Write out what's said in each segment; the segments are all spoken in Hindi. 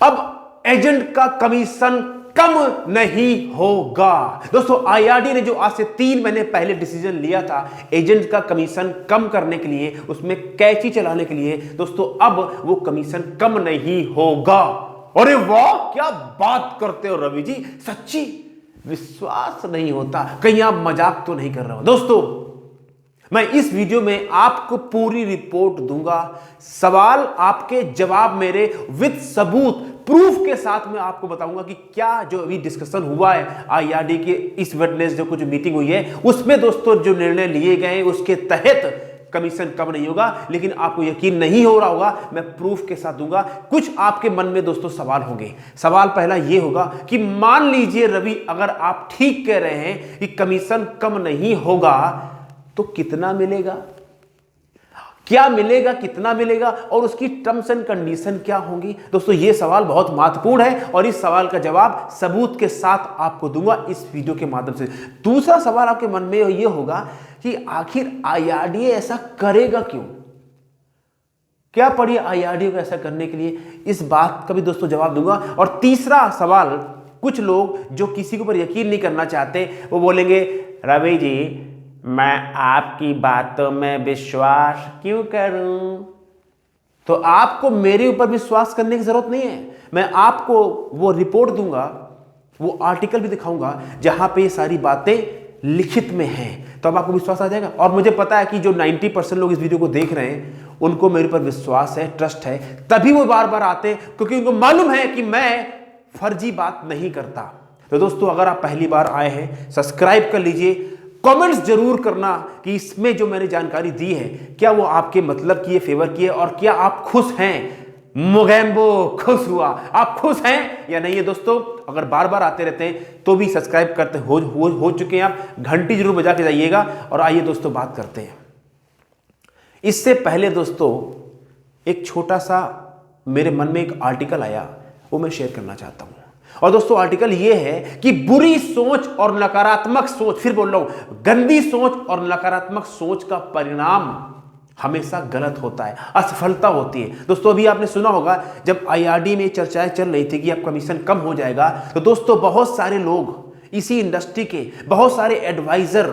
अब एजेंट का कमीशन कम नहीं होगा। दोस्तों आईआरडी ने जो आज से 3 महीने पहले डिसीजन लिया था एजेंट का कमीशन कम करने के लिए, उसमें कैची चलाने के लिए, दोस्तों अब वो कमीशन कम नहीं होगा। अरे वाह, क्या बात करते हो रवि जी, सच्ची विश्वास नहीं होता, कहीं आप मजाक तो नहीं कर रहे हो। दोस्तों मैं इस वीडियो में आपको पूरी रिपोर्ट दूंगा, सवाल आपके जवाब मेरे विद सबूत प्रूफ के साथ में आपको बताऊंगा कि क्या जो अभी डिस्कशन हुआ है आईआरडी के इस वेडनेसडे जो कुछ मीटिंग हुई है उसमें दोस्तों जो निर्णय लिए गए उसके तहत कमीशन कम नहीं होगा। लेकिन आपको यकीन नहीं हो रहा होगा, मैं प्रूफ के साथ दूंगा। कुछ आपके मन में दोस्तों सवाल होंगे। सवाल पहला यह होगा कि मान लीजिए रवि अगर आप ठीक कह रहे हैं कि कमीशन कम नहीं होगा तो कितना मिलेगा, क्या मिलेगा, कितना मिलेगा और उसकी टर्म्स एंड कंडीशन क्या होंगी। दोस्तों ये सवाल बहुत महत्वपूर्ण है और इस सवाल का जवाब सबूत के साथ आपको दूंगा इस वीडियो के माध्यम से। दूसरा सवाल आपके मन में यह होगा कि आखिर आईआरडीए ऐसा करेगा क्यों, क्या पड़ी आईआरडीए को ऐसा करने के लिए, इस बात का भी दोस्तों जवाब दूंगा। और तीसरा सवाल, कुछ लोग जो किसी के ऊपर यकीन नहीं करना चाहते वो बोलेंगे रवि जी मैं आपकी बातों में विश्वास क्यों करूं। तो आपको मेरे ऊपर विश्वास करने की जरूरत नहीं है, मैं आपको वो रिपोर्ट दूंगा, वो आर्टिकल भी दिखाऊंगा जहां पे ये सारी बातें लिखित में हैं, तो अब आपको विश्वास आ जाएगा। और मुझे पता है कि जो 90% लोग इस वीडियो को देख रहे हैं उनको मेरे ऊपर विश्वास है, ट्रस्ट है, तभी वो बार बार आते हैं क्योंकि उनको मालूम है कि मैं फर्जी बात नहीं करता। तो दोस्तों अगर आप पहली बार आए हैं सब्सक्राइब कर लीजिए, कमेंट्स जरूर करना कि इसमें जो मैंने जानकारी दी है क्या वो आपके मतलब की है, फेवर की है, और क्या आप खुश हैं। मोगैम्बो खुश हुआ, आप खुश हैं या नहीं है। दोस्तों अगर बार बार आते रहते हैं तो भी सब्सक्राइब करते हो चुके हैं आप, घंटी जरूर बजा के जाइएगा। और आइए दोस्तों बात करते हैं। इससे पहले दोस्तों एक छोटा सा मेरे मन में एक आर्टिकल आया, वो मैं शेयर करना चाहता हूं। और दोस्तों आर्टिकल यह है कि बुरी सोच और नकारात्मक सोच, फिर बोल रहा हूं, गंदी सोच और नकारात्मक सोच का परिणाम हमेशा गलत होता है, असफलता होती है। दोस्तों अभी आपने सुना होगा जब आईआरडी में चर्चाएं चल रही थी कि अब कमीशन कम हो जाएगा, तो दोस्तों बहुत सारे लोग इसी इंडस्ट्री के, बहुत सारे एडवाइजर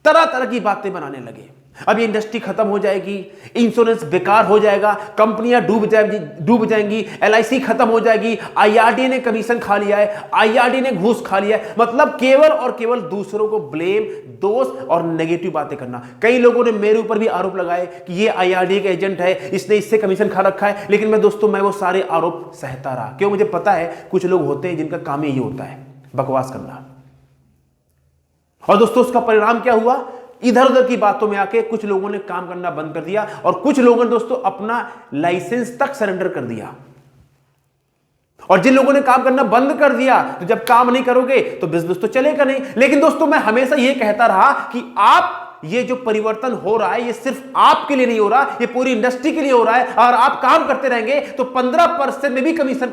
तरह तरह की बातें बनाने लगे। अब ये इंडस्ट्री खत्म हो जाएगी, इंश्योरेंस बेकार हो जाएगा, कंपनियां डूब जाएंगी, एलआईसी खत्म हो जाएगी, आईआरडी ने कमीशन खा लिया है, आईआरडी ने घूस खा लिया है। मतलब केवल और केवल दूसरों को ब्लेम, दोष और नेगेटिव बातें करना। कई लोगों ने मेरे ऊपर भी आरोप लगाए कि ये आईआरडी का एजेंट है, इसने इससे कमीशन खा रखा है। लेकिन मैं दोस्तों मैं वो सारे आरोप सहता रहा, क्यों, मुझे पता है कुछ लोग होते हैं जिनका काम यही होता है, बकवास करना। और दोस्तों उसका परिणाम क्या हुआ, इधर उधर की बातों में आके कुछ लोगों ने काम करना बंद कर दिया और कुछ लोगों ने दोस्तों अपना लाइसेंस तक सरेंडर कर दिया। और जिन लोगों ने काम करना बंद कर दिया, तो जब काम नहीं करोगे तो बिजनेस तो चलेगा नहीं। लेकिन दोस्तों मैं हमेशा यह कहता रहा कि आप, ये जो परिवर्तन हो रहा है ये सिर्फ आपके लिए नहीं हो रहा, ये पूरी इंडस्ट्री के लिए हो रहा है। और आप काम करते रहेंगे तो 15% में भी कमीशन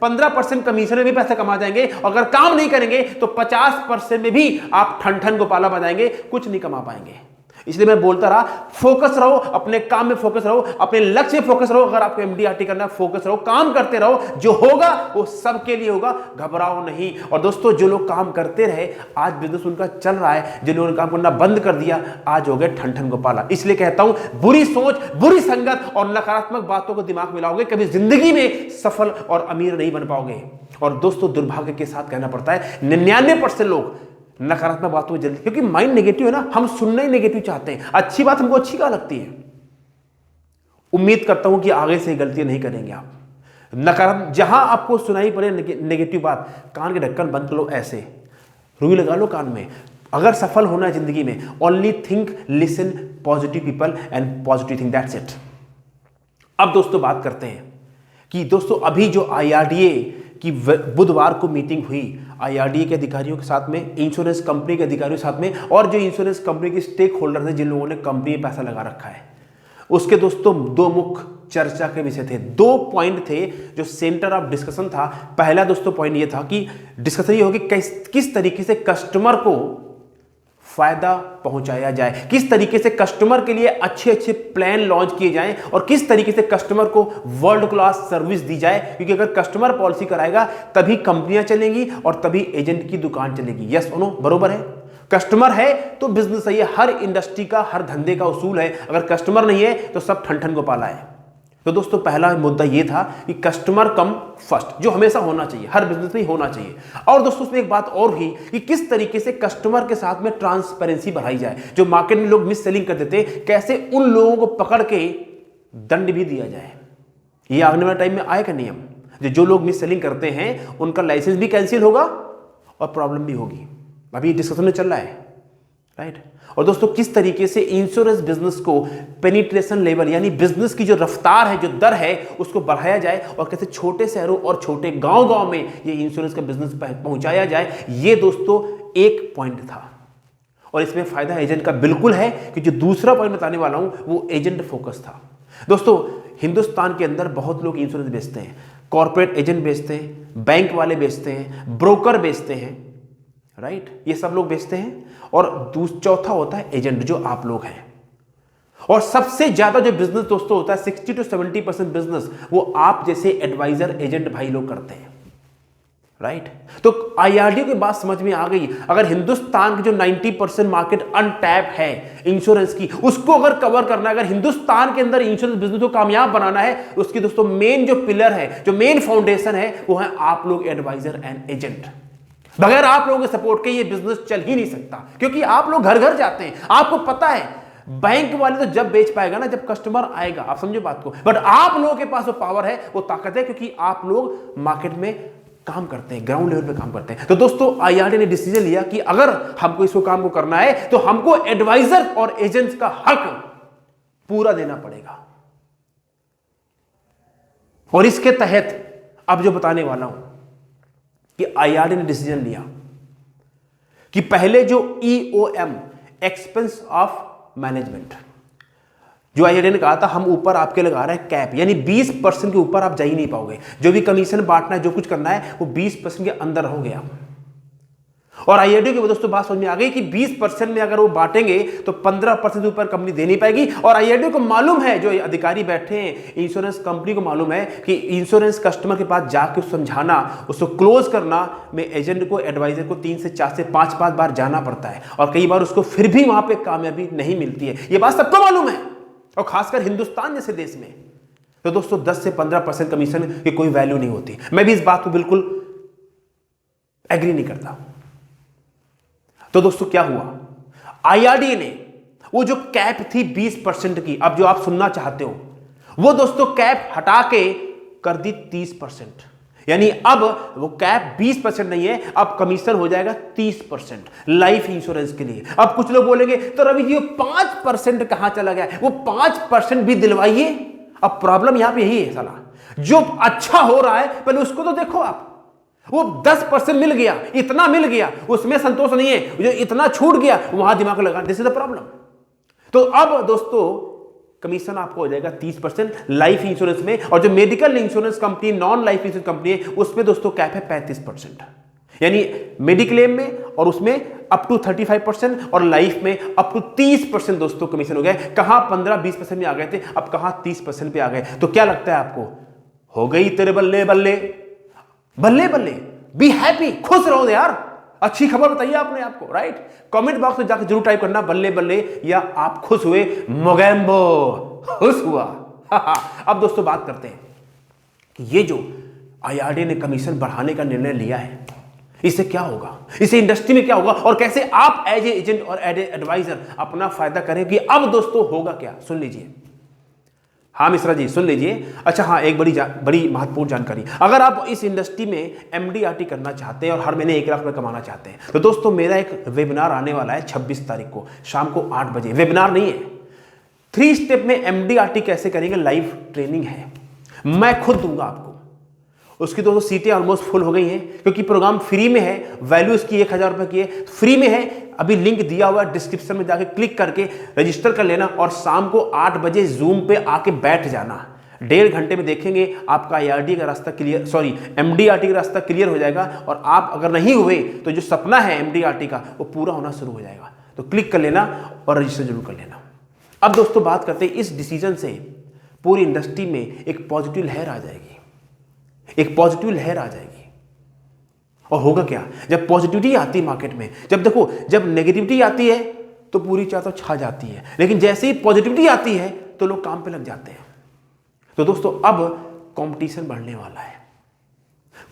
15% कमीशन में भी पैसा कमा जाएंगे। अगर काम नहीं करेंगे तो 50% में भी आप ठन ठन गोपाला बजाएंगे, कुछ नहीं कमा पाएंगे। इसलिए मैं बोलता रहा, फोकस रहो, अपने काम में फोकस रहो, अपने लक्ष्य में फोकस रहो। अगर आपको एमडीआरटी करना है फोकस रहो, काम करते रहो, जो होगा वो सबके लिए होगा, घबराओ नहीं। और दोस्तों जो लोग काम करते रहे आज बिजनेस उनका चल रहा है, जिन लोगों ने काम करना बंद कर दिया आज हो गए ठन ठन गोपाला। इसलिए कहता हूं बुरी सोच, बुरी संगत और नकारात्मक बातों को दिमाग में लाओगे कभी जिंदगी में सफल और अमीर नहीं बन पाओगे। और दोस्तों दुर्भाग्य के साथ कहना पड़ता है 99% लोग नकारात्मक बातों में जल्दी, क्योंकि माइंड नेगेटिव है ना, हम सुनना ही नेगेटिव चाहते हैं। अच्छी बात हमको अच्छी क्या लगती है। उम्मीद करता हूं कि आगे से गलतियां नहीं करेंगे आप। नकारात्मक जहां आपको सुनाई पड़े नेगेटिव बात, कान के ढक्कन बंद कर लो, ऐसे रुई लगा लो कान में। अगर सफल होना है जिंदगी में, only think, listen positive people and positive think, that's it. अब दोस्तों बात करते हैं कि दोस्तों अभी जो आईआरडीए की बुधवार को मीटिंग हुई आईआरडीए के अधिकारियों के साथ में, इंश्योरेंस कंपनी के अधिकारियों के साथ में, और जो इंश्योरेंस कंपनी के स्टेक होल्डर थे जिन लोगों ने कंपनी में पैसा लगा रखा है, उसके दोस्तों 2 मुख्य चर्चा के विषय थे। 2 पॉइंट थे जो सेंटर ऑफ डिस्कशन था। पहला दोस्तों पॉइंट ये था कि डिस्कशन ये होगी किस तरीके से कस्टमर को फायदा पहुंचाया जाए, किस तरीके से कस्टमर के लिए अच्छे अच्छे प्लान लॉन्च किए जाएं और किस तरीके से कस्टमर को वर्ल्ड क्लास सर्विस दी जाए। क्योंकि अगर कस्टमर पॉलिसी कराएगा तभी कंपनियां चलेंगी और तभी एजेंट की दुकान चलेगी। यस और नो, बरोबर है। कस्टमर है तो बिजनेस है, ये हर इंडस्ट्री का, हर धंधे का उसूल है। अगर कस्टमर नहीं है तो सब ठन ठन गोपाला है। तो दोस्तों पहला मुद्दा ये था कि कस्टमर कम फर्स्ट, जो हमेशा होना चाहिए, हर बिजनेस में होना चाहिए। और दोस्तों उसमें एक बात और भी कि किस तरीके से कस्टमर के साथ में ट्रांसपेरेंसी बढ़ाई जाए। जो मार्केट में लोग मिस सेलिंग कर देते हैं, कैसे उन लोगों को पकड़ के दंड भी दिया जाए। ये आने वाले टाइम में आएगा नियम, जो लोग मिस सेलिंग करते हैं उनका लाइसेंस भी कैंसिल होगा और प्रॉब्लम भी होगी। अभी डिस्कशन में चल रहा है, राइट। और दोस्तों किस तरीके से इंश्योरेंस बिजनेस को पेनिट्रेशन लेवल, यानी बिजनेस की जो रफ्तार है, जो दर है, उसको बढ़ाया जाए और कैसे छोटे शहरों और छोटे गांव-गांव में ये इंश्योरेंस का बिजनेस पहुंचाया जाए, ये दोस्तों एक पॉइंट था। और इसमें फायदा एजेंट का बिल्कुल है कि जो दूसरा पॉइंट बताने वाला हूं वो एजेंट फोकस था। दोस्तों हिंदुस्तान के अंदर बहुत लोग इंश्योरेंस बेचते हैं, कॉर्पोरेट एजेंट बेचते हैं, बैंक वाले बेचते हैं, ब्रोकर बेचते हैं, राइट, ये सब लोग बेचते हैं। और चौथा होता है एजेंट, जो आप लोग हैं। और सबसे ज्यादा जो बिजनेस दोस्तों होता है 60 to 70% बिजनेस वो आप जैसे एडवाइजर एजेंट भाई लोग करते हैं, राइट। तो आईआरडीओ की बात समझ में आ गई। अगर हिंदुस्तान की जो 90% मार्केट अनटैप है इंश्योरेंस की, उसको अगर कवर करना है, अगर हिंदुस्तान के अंदर इंश्योरेंस बिजनेस को कामयाब बनाना है, उसकी दोस्तों मेन जो पिलर है, जो मेन फाउंडेशन है, वो है आप लोग एडवाइजर एंड एजेंट। बगैर आप लोगों के सपोर्ट के ये बिजनेस चल ही नहीं सकता। क्योंकि आप लोग घर घर जाते हैं, आपको पता है बैंक वाले तो जब बेच पाएगा ना जब कस्टमर आएगा, आप समझो बात को। बट आप लोगों के पास वो पावर है, वो ताकत है, क्योंकि आप लोग मार्केट में काम करते हैं, ग्राउंड लेवल पे काम करते हैं। तो दोस्तों आईआरडी ने डिसीजन लिया कि अगर हमको इसको काम को करना है तो हमको एडवाइजर और एजेंट्स का हक पूरा देना पड़ेगा। और इसके तहत अब जो बताने वाला हूं कि आईआरडी ने डिसीजन लिया कि पहले जो ईओएम, एक्सपेंस ऑफ मैनेजमेंट, जो आईआरडी ने कहा था हम ऊपर आपके लगा रहे हैं कैप, यानी 20% के ऊपर आप जा ही नहीं पाओगे। जो भी कमीशन बांटना है, जो कुछ करना है, वो 20% के अंदर हो गया। और आईआरडी की दोस्तों बात समझ में आ गई कि 20% में अगर वो बांटेंगे तो 15% ऊपर कंपनी दे नहीं पाएगी। और आईआरडी को मालूम है, जो अधिकारी बैठे हैं इंश्योरेंस कंपनी को मालूम है कि इंश्योरेंस कस्टमर के पास जाके समझाना, उसको क्लोज करना में एजेंट को, एडवाइजर को 3 से 4 से 5 बार जाना पड़ता है। और कई बार उसको फिर भी वहां पर कामयाबी नहीं मिलती है। ये बात सबको मालूम है, और खासकर हिंदुस्तान जैसे देश में। तो दोस्तों 10 से 15% कमीशन की कोई वैल्यू नहीं होती। मैं भी इस बात को बिल्कुल एग्री नहीं करता। तो दोस्तों क्या हुआ, आईआरडी ने वो जो कैप थी 20% की, अब जो आप सुनना चाहते हो, वो दोस्तों कैप हटा के कर दी 30%। यानी अब वो कैप 20% नहीं है, अब कमीशन हो जाएगा 30% लाइफ इंश्योरेंस के लिए। अब कुछ लोग बोलेंगे तो रवि जी 5% कहां चला गया, वो 5% भी दिलवाइए। अब प्रॉब्लम यहां पे यही है साला, जो अच्छा हो रहा है पहले उसको तो देखो आप। वो 10% मिल गया, इतना मिल गया, उसमें संतोष नहीं है, जो इतना छूट गया वहां दिमाग लगा, दिस इज द प्रॉब्लम। तो अब दोस्तों कमीशन आपको हो जाएगा 30% लाइफ इंश्योरेंस में, और जो medical insurance company, non life insurance company है, उसमें दोस्तों कैप है 35%। यानी मेडिक्लेम में और उसमें अप टू 35% और लाइफ में अप टू 30% दोस्तों कमीशन हो गए। कहां 15-20% में आ गए थे, अब कहां 30% पे आ गए। तो क्या लगता है आपको, हो गई तेरे बल्ले बल्ले बल्ले बल्ले, बी हैप्पी, खुश रहो यार। अच्छी खबर बताइए आपने आपको, राइट। कमेंट बॉक्स में जाकर जरूर टाइप करना बल्ले बल्ले, या आप खुश हुए, मोगैम्बो खुश हुआ। अब दोस्तों बात करते हैं कि ये जो आईआरडी ने कमीशन बढ़ाने का निर्णय लिया है, इससे क्या होगा, इससे इंडस्ट्री में क्या होगा, और कैसे आप एज ए एजेंट और एज ए एडवाइजर अपना फायदा करेंगे। अब दोस्तों होगा क्या, सुन लीजिए। हाँ मिश्रा जी सुन लीजिए। अच्छा हाँ, एक बड़ी महत्वपूर्ण जानकारी, अगर आप इस इंडस्ट्री में एमडीआरटी करना चाहते हैं और हर महीने 1 लाख रुपए कमाना चाहते हैं, तो दोस्तों मेरा एक वेबिनार आने वाला है 26 तारीख को शाम को 8 बजे। वेबिनार नहीं है, 3 स्टेप में एमडीआरटी कैसे करेंगे, लाइव ट्रेनिंग है, मैं खुद दूंगा आपको। उसकी दोस्तों सीटें ऑलमोस्ट फुल हो गई हैं, क्योंकि प्रोग्राम फ्री में है, वैल्यू इसकी 1000 रुपए की है, फ्री में है। अभी लिंक दिया हुआ है डिस्क्रिप्शन में, जाके क्लिक करके रजिस्टर कर लेना और शाम को 8 बजे जूम पे आके बैठ जाना। 1.5 घंटे में देखेंगे आपका आईआरडी का रास्ता क्लियर, सॉरी एमडीआरटी का रास्ता क्लियर हो जाएगा। और आप अगर नहीं हुए तो जो सपना है एमडीआरटी का वो पूरा होना शुरू हो जाएगा। तो क्लिक कर लेना और रजिस्टर जरूर कर लेना। अब दोस्तों बात करते हैं, इस डिसीजन से पूरी इंडस्ट्री में एक पॉजिटिव लहर आ जाएगी, एक पॉजिटिव लहर आ जाएगी। और होगा क्या, जब पॉजिटिविटी आती है मार्केट में, जब देखो जब नेगेटिविटी आती है तो पूरी चाह तो छा जाती है, लेकिन जैसे ही पॉजिटिविटी आती है तो लोग काम पे लग जाते हैं। तो दोस्तों अब कंपटीशन बढ़ने वाला है,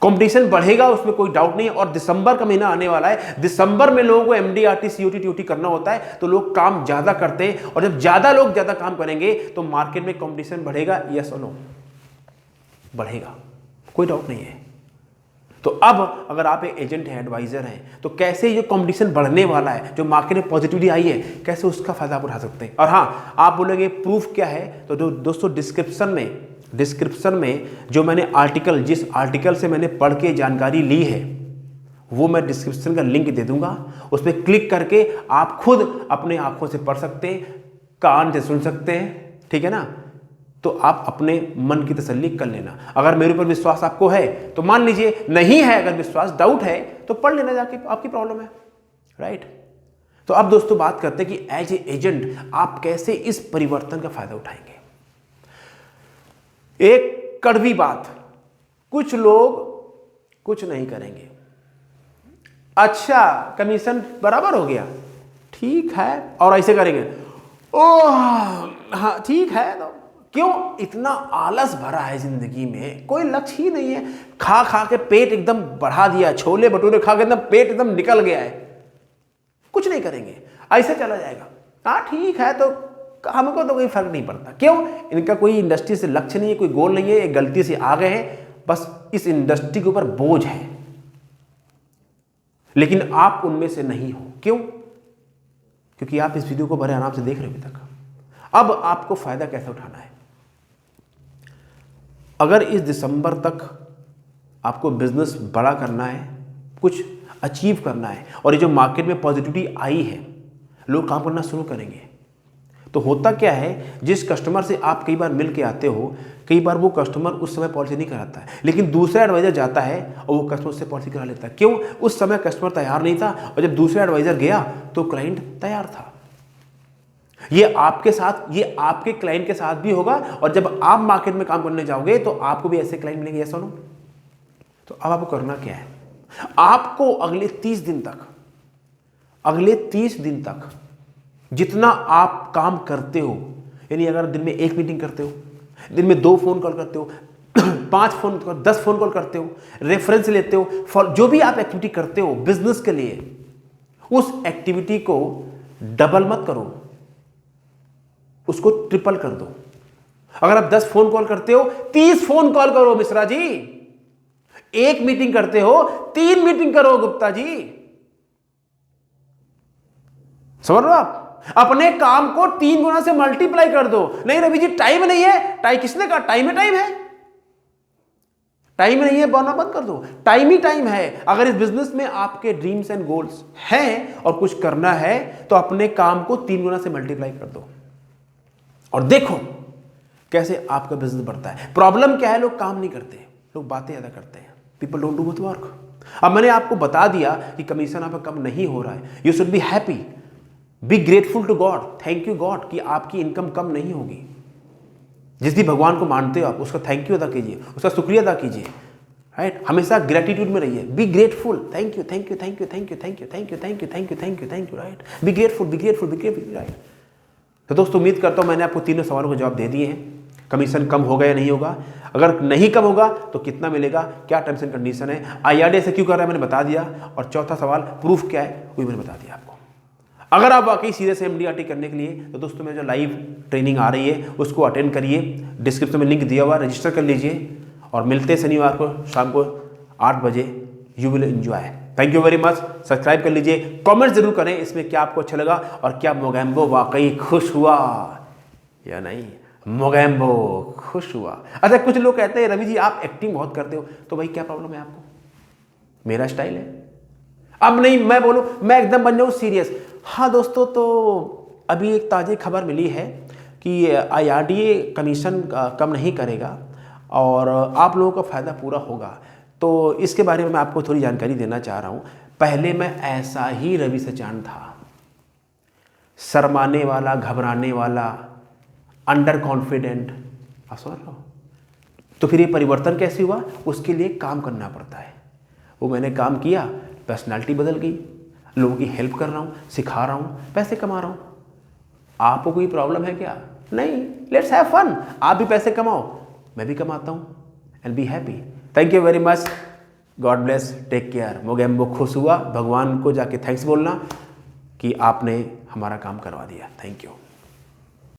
कंपटीशन बढ़ेगा, उसमें कोई डाउट नहीं है। और दिसंबर का महीना आने वाला है, दिसंबर में लोगों को MDRT COT TOT करना होता है, तो लोग काम ज्यादा करते हैं, और जब ज्यादा लोग ज्यादा काम करेंगे तो मार्केट में कंपटीशन बढ़ेगा। यस और नो, बढ़ेगा, कोई डाउट नहीं है। तो अब अगर आप एक एजेंट हैं, एडवाइजर हैं, तो कैसे ये कंपटीशन बढ़ने वाला है, जो मार्केट में पॉजिटिविटी आई है, कैसे उसका फायदा आप उठा सकते हैं। और हाँ, आप बोलेंगे प्रूफ क्या है, तो दोस्तों डिस्क्रिप्शन में जो मैंने आर्टिकल, जिस आर्टिकल से मैंने पढ़ के जानकारी ली है, वो मैं डिस्क्रिप्शन का लिंक दे दूंगा। उस पर क्लिक करके आप खुद अपने आंखों से पढ़ सकते हैं, कान से सुन सकते हैं, ठीक है ना। तो आप अपने मन की तसल्ली कर लेना। अगर मेरे ऊपर विश्वास आपको है तो मान लीजिए, नहीं है अगर विश्वास, डाउट है, तो पढ़ लेना जाके, आपकी प्रॉब्लम है, राइट। तो अब दोस्तों बात करते हैं कि एज ए एजेंट आप कैसे इस परिवर्तन का फायदा उठाएंगे। एक कड़वी बात, कुछ लोग कुछ नहीं करेंगे। अच्छा, कमीशन बराबर हो गया, ठीक है, और ऐसे करेंगे, ओह हाँ ठीक है। तो क्यों इतना आलस भरा है जिंदगी में, कोई लक्ष्य ही नहीं है, खा खा के पेट एकदम बढ़ा दिया, छोले भटूरे खा के एकदम पेट एकदम निकल गया है, कुछ नहीं करेंगे, ऐसे चला जाएगा। हाँ ठीक है, तो हमको तो कोई फर्क नहीं पड़ता। क्यों, इनका कोई इंडस्ट्री से लक्ष्य नहीं है, कोई गोल नहीं है, एक गलती से आ गए हैं, बस इस इंडस्ट्री के ऊपर बोझ है। लेकिन आप उनमें से नहीं हो। क्यों, क्योंकि आप इस वीडियो को बड़े आराम से देख रहे हो अभी तक। अब आपको फायदा कैसे उठाना है। अगर इस दिसंबर तक आपको बिजनेस बड़ा करना है, कुछ अचीव करना है, और ये जो मार्केट में पॉजिटिविटी आई है, लोग काम करना शुरू करेंगे, तो होता क्या है, जिस कस्टमर से आप कई बार मिल के आते हो, कई बार वो कस्टमर उस समय पॉलिसी नहीं कराता है, लेकिन दूसरा एडवाइजर जाता है और वो कस्टमर से पॉलिसी करा लेता है। क्यों, उस समय कस्टमर तैयार नहीं था, और जब दूसरा एडवाइजर गया तो क्लाइंट तैयार था। ये आपके क्लाइंट के साथ भी होगा, और जब आप मार्केट में काम करने जाओगे तो आपको भी ऐसे क्लाइंट मिलेंगे। ऐसा नो, तो अब आपको करना क्या है, आपको अगले 30 दिन तक जितना आप काम करते हो, यानी अगर दिन में 1 मीटिंग करते हो, दिन में 2 फोन कॉल करते हो, 5 फोन कॉल, 10 फोन कॉल करते हो, रेफरेंस लेते हो, जो भी आप एक्टिविटी करते हो बिजनेस के लिए, उस एक्टिविटी को डबल मत करो, उसको ट्रिपल कर दो। अगर आप 10 फोन कॉल करते हो, 30 फोन कॉल करो मिश्रा जी। 1 मीटिंग करते हो, 3 मीटिंग करो गुप्ता जी। समझ रहे हो आप, अपने काम को 3 गुना से मल्टीप्लाई कर दो। नहीं रवि जी टाइम नहीं है, किसने कहा टाइम है? टाइम नहीं है, बोलना बंद कर दो, टाइम ही टाइम है। अगर इस बिजनेस में आपके ड्रीम्स एंड गोल्स हैं और कुछ करना है, तो अपने काम को 3 गुना से मल्टीप्लाई कर दो, और देखो कैसे आपका बिजनेस बढ़ता है। प्रॉब्लम क्या है, लोग काम नहीं करते, लोग बातें ज्यादा करते हैं। People don't do the work. अब मैंने आपको बता दिया कि कमीशन आपका कम नहीं हो रहा है, you should be happy, be grateful to God, thank you God कि आपकी इनकम कम नहीं होगी। जिस भी भगवान को मानते हो आप, उसका थैंक यू अदा कीजिए, उसका शुक्रिया अदा कीजिए, राइट। हमेशा ग्रेटिट्यूड में रहिए, be grateful, thank you thank you thank you thank you thank you thank you thank you thank you thank you thank you, right. Be grateful be grateful be grateful, right. तो दोस्तों उम्मीद करता हूं मैंने आपको तीनों सवालों के जवाब दे दिए हैं। कमीशन कम होगा या नहीं होगा, अगर नहीं कम होगा तो कितना मिलेगा, क्या टर्म्स एंड कंडीशन है, IRDAI से क्यों कर रहा है मैंने बता दिया, और चौथा सवाल प्रूफ क्या है वो मैंने बता दिया आपको। अगर आप वाकई सीरियस है MDRT करने के लिए, तो दोस्तों मेरी जो लाइव ट्रेनिंग आ रही है उसको अटेंड करिए, डिस्क्रिप्शन में लिंक दिया हुआ, रजिस्टर कर लीजिए, और मिलते हैं शनिवार को शाम को 8 बजे। You will enjoy. Thank you very much. Subscribe कर लीजिए, कमेंट जरूर करें इसमें क्या आपको अच्छा लगा, और क्या मोगैम्बो वाकई खुश हुआ या नहीं। मोगैम्बो खुश हुआ। अच्छा, कुछ लोग कहते हैं रवि जी आप एक्टिंग बहुत करते हो, तो भाई क्या प्रॉब्लम है आपको, मेरा स्टाइल है। अब नहीं मैं बोलूं, मैं एकदम बन जाऊं सीरियस। हाँ दोस्तों, तो अभी एक ताज़ी खबर मिली है कि IRDAI कमीशन कम नहीं करेगा और आप लोगों का फ़ायदा पूरा होगा। तो इसके बारे में मैं आपको थोड़ी जानकारी देना चाह रहा हूँ। पहले मैं ऐसा ही रवि सचान था, शर्माने वाला, घबराने वाला, अंडर कॉन्फिडेंट, आप समझ रहे हो? तो फिर ये परिवर्तन कैसे हुआ? उसके लिए काम करना पड़ता है। वो मैंने काम किया, पर्सनालिटी बदल गई, लोगों की हेल्प कर रहा हूँ, सिखा रहा हूँ, पैसे कमा रहा हूँ। आपको कोई प्रॉब्लम है क्या? नहीं, लेट्स हैव फन। आप भी पैसे कमाओ, मैं भी कमाता हूँ, and be happy. Thank you very much, God bless, take care. Mogambo खुश हुआ, भगवान को जाके थैंक्स बोलना कि आपने हमारा काम करवा दिया। Thank you.